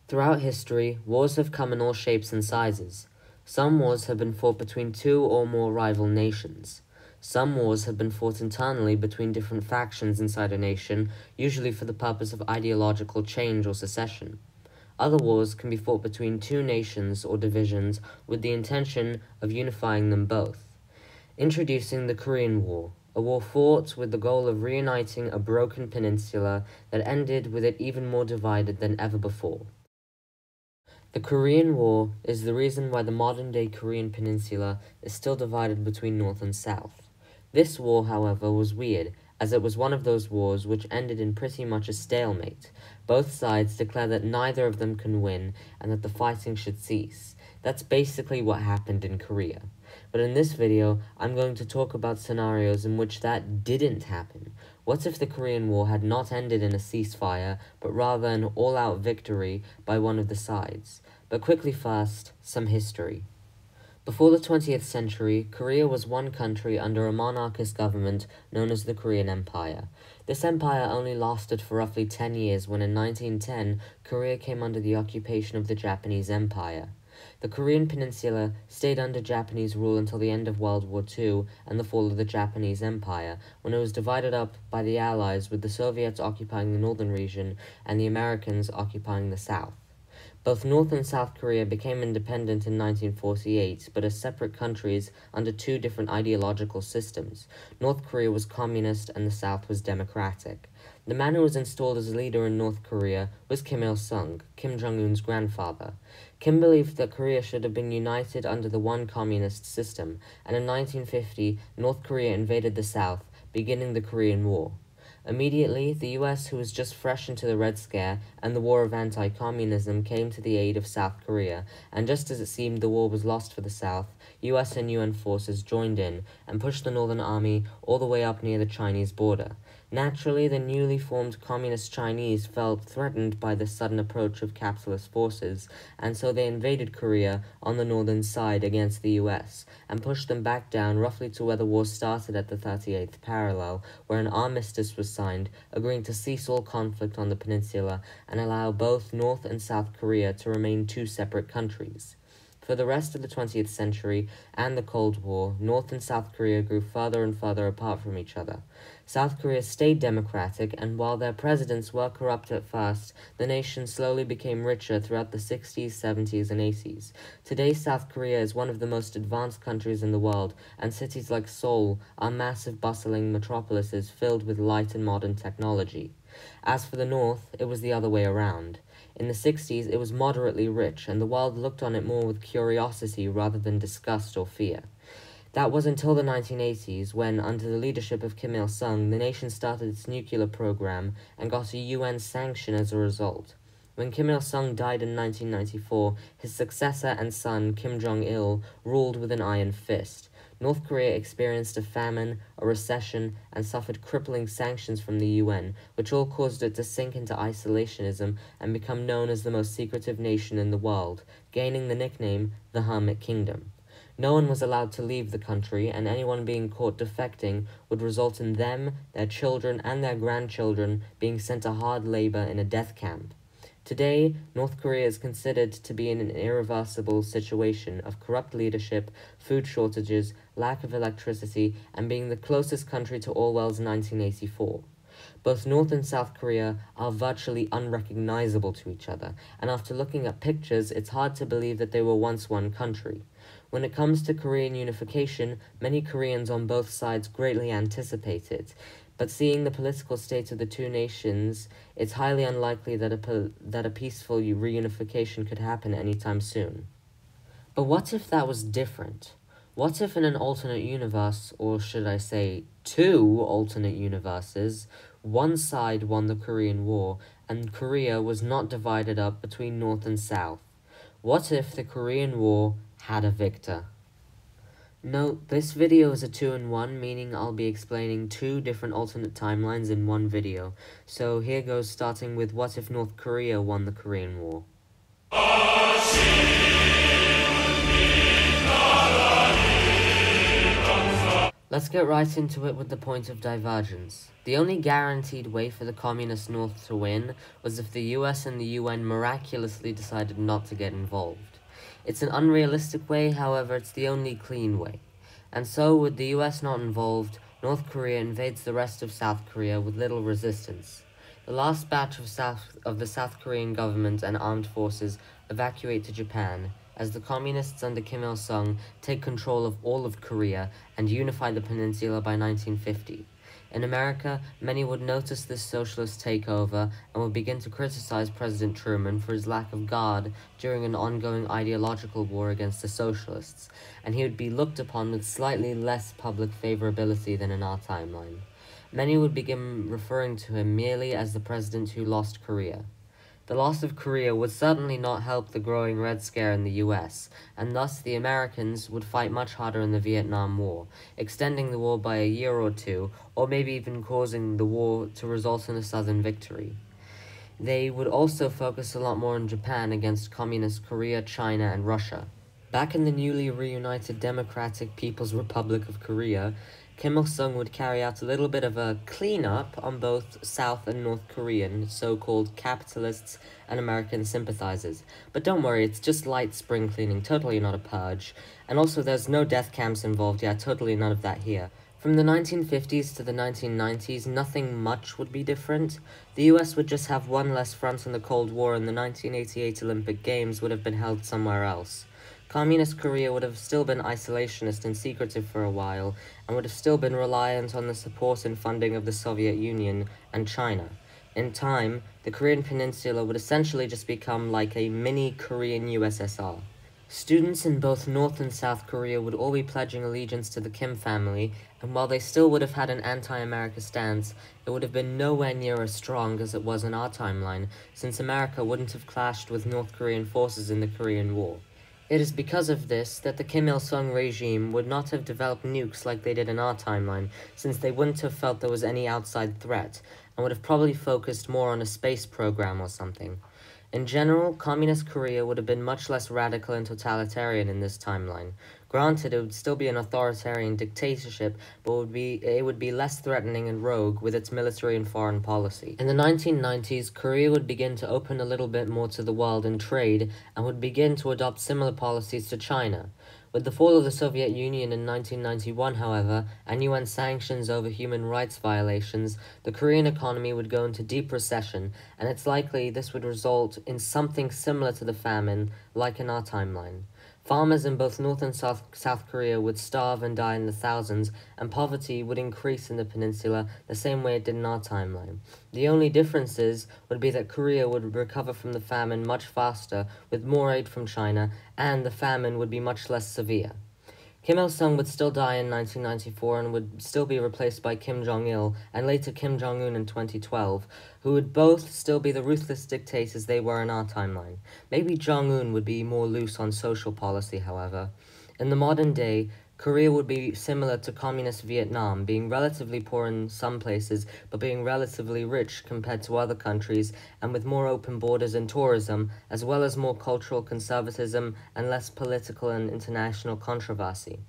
Throughout history, wars have come in all shapes and sizes. Some wars have been fought between two or more rival nations. Some wars have been fought internally between different factions inside a nation, usually for the purpose of ideological change or secession. Other wars can be fought between two nations or divisions with the intention of unifying them both. Introducing the Korean War, a war fought with the goal of reuniting a broken peninsula that ended with it even more divided than ever before. The Korean War is the reason why the modern-day Korean peninsula is still divided between North and South. This war, however, was weird, as it was one of those wars which ended in pretty much a stalemate. Both sides declare that neither of them can win and that the fighting should cease. That's basically what happened in Korea. But in this video, I'm going to talk about scenarios in which that didn't happen. What if the Korean War had not ended in a ceasefire, but rather an all-out victory by one of the sides? But quickly first, some history. Before the 20th century, Korea was one country under a monarchist government known as the Korean Empire. This empire only lasted for roughly 10 years when in 1910, Korea came under the occupation of the Japanese Empire. The Korean peninsula stayed under Japanese rule until the end of World War II and the fall of the Japanese Empire, when it was divided up by the Allies, with the Soviets occupying the northern region and the Americans occupying the south. Both North and South Korea became independent in 1948, but as separate countries under two different ideological systems. North Korea was communist and the South was democratic. The man who was installed as leader in North Korea was Kim Il-sung, Kim Jong-un's grandfather. Kim believed that Korea should have been united under the one communist system, and in 1950, North Korea invaded the South, beginning the Korean War. Immediately, the US, who was just fresh into the Red Scare and the war of anti-communism, came to the aid of South Korea, and just as it seemed the war was lost for the South, US and UN forces joined in and pushed the Northern Army all the way up near the Chinese border. Naturally, the newly formed Communist Chinese felt threatened by this sudden approach of capitalist forces, and so they invaded Korea on the northern side against the US, and pushed them back down roughly to where the war started at the 38th parallel, where an armistice was signed, agreeing to cease all conflict on the peninsula and allow both North and South Korea to remain two separate countries. For the rest of the 20th century and the Cold War, North and South Korea grew further and further apart from each other. South Korea stayed democratic, and while their presidents were corrupt at first, the nation slowly became richer throughout the 60s, 70s, and 80s. Today, South Korea is one of the most advanced countries in the world, and cities like Seoul are massive, bustling metropolises filled with light and modern technology. As for the North, it was the other way around. In the 60s, it was moderately rich, and the world looked on it more with curiosity rather than disgust or fear. That was until the 1980s, when, under the leadership of Kim Il-sung, the nation started its nuclear program and got a UN sanction as a result. When Kim Il-sung died in 1994, his successor and son, Kim Jong-il, ruled with an iron fist. North Korea experienced a famine, a recession, and suffered crippling sanctions from the UN, which all caused it to sink into isolationism and become known as the most secretive nation in the world, gaining the nickname the Hermit Kingdom. No one was allowed to leave the country, and anyone being caught defecting would result in them, their children, and their grandchildren being sent to hard labor in a death camp. Today, North Korea is considered to be in an irreversible situation of corrupt leadership, food shortages, lack of electricity, and being the closest country to Orwell's 1984. Both North and South Korea are virtually unrecognizable to each other, and after looking at pictures, it's hard to believe that they were once one country. When it comes to Korean unification, many Koreans on both sides greatly anticipate it. But seeing the political state of the two nations, it's highly unlikely that a peaceful reunification could happen anytime soon. But what if that was different? What if in an alternate universe, or should I say, two alternate universes, one side won the Korean War, and Korea was not divided up between North and South? What if the Korean War had a victor? Note, this video is a 2-in-1, meaning I'll be explaining two different alternate timelines in one video. So here goes, starting with what if North Korea won the Korean War. Let's get right into it with the point of divergence. The only guaranteed way for the Communist North to win was if the US and the UN miraculously decided not to get involved. It's an unrealistic way, however, it's the only clean way. And so, with the US not involved, North Korea invades the rest of South Korea with little resistance. The last batch of the South Korean government and armed forces evacuate to Japan, as the communists under Kim Il-sung take control of all of Korea and unify the peninsula by 1950. In America, many would notice this socialist takeover and would begin to criticize President Truman for his lack of guard during an ongoing ideological war against the socialists, and he would be looked upon with slightly less public favorability than in our timeline. Many would begin referring to him merely as the president who lost Korea. The loss of Korea would certainly not help the growing Red Scare in the US, and thus the Americans would fight much harder in the Vietnam War, extending the war by a year or two, or maybe even causing the war to result in a Southern victory. They would also focus a lot more on Japan against Communist Korea, China, and Russia. Back in the newly reunited Democratic People's Republic of Korea, Kim Il-sung would carry out a little bit of a cleanup on both South and North Korean so-called capitalists and American sympathizers. But don't worry, it's just light spring cleaning, totally not a purge. And also there's no death camps involved, totally none of that here. From the 1950s to the 1990s, nothing much would be different. The US would just have one less front in the Cold War, and the 1988 Olympic Games would have been held somewhere else. Communist Korea would have still been isolationist and secretive for a while, and would have still been reliant on the support and funding of the Soviet Union and China. In time, the Korean peninsula would essentially just become like a mini Korean USSR. Students in both North and South Korea would all be pledging allegiance to the Kim family, and while they still would have had an anti-America stance, it would have been nowhere near as strong as it was in our timeline, since America wouldn't have clashed with North Korean forces in the Korean War. It is because of this that the Kim Il-sung regime would not have developed nukes like they did in our timeline, since they wouldn't have felt there was any outside threat, and would have probably focused more on a space program or something. In general, Communist Korea would have been much less radical and totalitarian in this timeline. Granted, it would still be an authoritarian dictatorship, but it would be less threatening and rogue with its military and foreign policy. In the 1990s, Korea would begin to open a little bit more to the world and trade, and would begin to adopt similar policies to China. With the fall of the Soviet Union in 1991, however, and UN sanctions over human rights violations, the Korean economy would go into deep recession, and it's likely this would result in something similar to the famine, like in our timeline. Farmers in both North and South Korea would starve and die in the thousands, and poverty would increase in the peninsula the same way it did in our timeline. The only differences would be that Korea would recover from the famine much faster, with more aid from China, and the famine would be much less severe. Kim Il-sung would still die in 1994 and would still be replaced by Kim Jong-il and later Kim Jong-un in 2012, who would both still be the ruthless dictators they were in our timeline. Maybe Jong-un would be more loose on social policy, however. In the modern day, Korea would be similar to communist Vietnam, being relatively poor in some places, but being relatively rich compared to other countries, and with more open borders and tourism, as well as more cultural conservatism and less political and international controversy.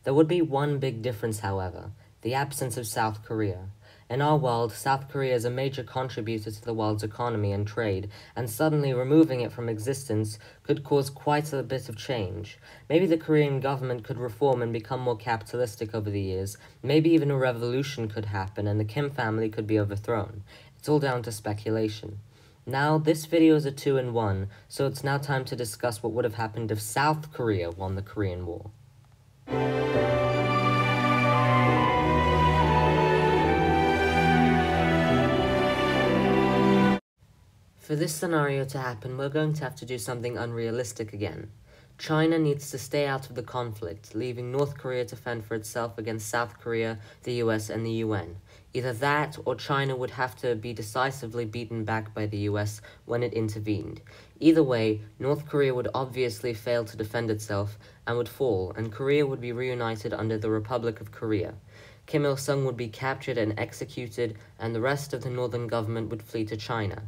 There would be one big difference, however: the absence of South Korea. In our world, South Korea is a major contributor to the world's economy and trade, and suddenly removing it from existence could cause quite a bit of change. Maybe the Korean government could reform and become more capitalistic over the years. Maybe even a revolution could happen and the Kim family could be overthrown. It's all down to speculation. Now, this video is a 2-in-1, so it's now time to discuss what would have happened if South Korea won the Korean War. For this scenario to happen, we're going to have to do something unrealistic again. China needs to stay out of the conflict, leaving North Korea to fend for itself against South Korea, the US, and the UN. Either that, or China would have to be decisively beaten back by the US when it intervened. Either way, North Korea would obviously fail to defend itself and would fall, and Korea would be reunited under the Republic of Korea. Kim Il-sung would be captured and executed, and the rest of the northern government would flee to China.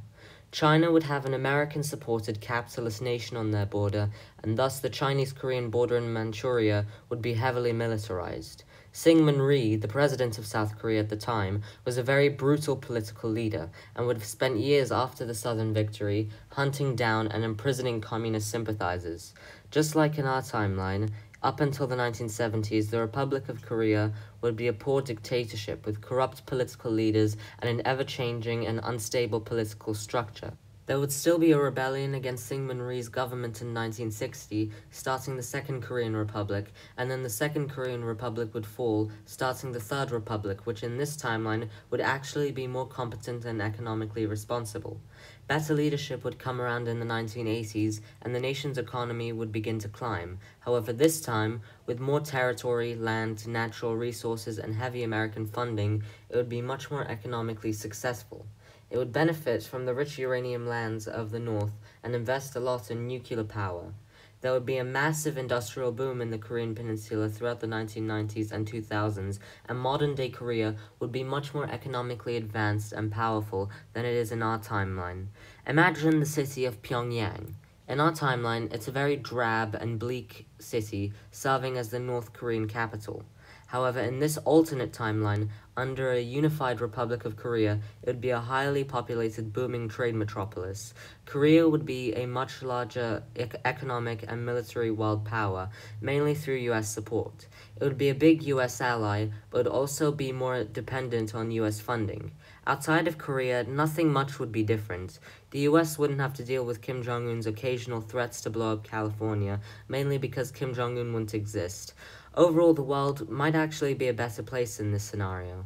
China would have an American-supported capitalist nation on their border, and thus the Chinese-Korean border in Manchuria would be heavily militarized. Syngman Rhee, the president of South Korea at the time, was a very brutal political leader and would have spent years after the Southern victory hunting down and imprisoning communist sympathizers. Just like in our timeline, up until the 1970s, the Republic of Korea would be a poor dictatorship with corrupt political leaders and an ever-changing and unstable political structure. There would still be a rebellion against Syngman Rhee's government in 1960, starting the Second Korean Republic, and then the Second Korean Republic would fall, starting the Third Republic, which in this timeline would actually be more competent and economically responsible. Better leadership would come around in the 1980s, and the nation's economy would begin to climb. However, this time, with more territory, land, natural resources, and heavy American funding, it would be much more economically successful. It would benefit from the rich uranium lands of the North and invest a lot in nuclear power. There would be a massive industrial boom in the Korean peninsula throughout the 1990s and 2000s, and modern-day Korea would be much more economically advanced and powerful than it is in our timeline. Imagine the city of Pyongyang. In our timeline, it's a very drab and bleak city, serving as the North Korean capital. However, in this alternate timeline, under a unified Republic of Korea, it would be a highly populated, booming trade metropolis. Korea would be a much larger economic and military world power, mainly through US support. It would be a big US ally, but would also be more dependent on US funding. Outside of Korea, nothing much would be different. The US wouldn't have to deal with Kim Jong-un's occasional threats to blow up California, mainly because Kim Jong-un wouldn't exist. Overall, the world might actually be a better place in this scenario.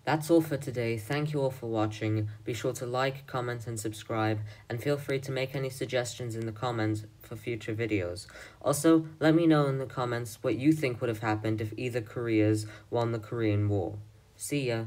That's all for today. Thank you all for watching. Be sure to like, comment, and subscribe, and feel free to make any suggestions in the comments for future videos. Also, let me know in the comments what you think would have happened if either Koreas won the Korean War. See ya!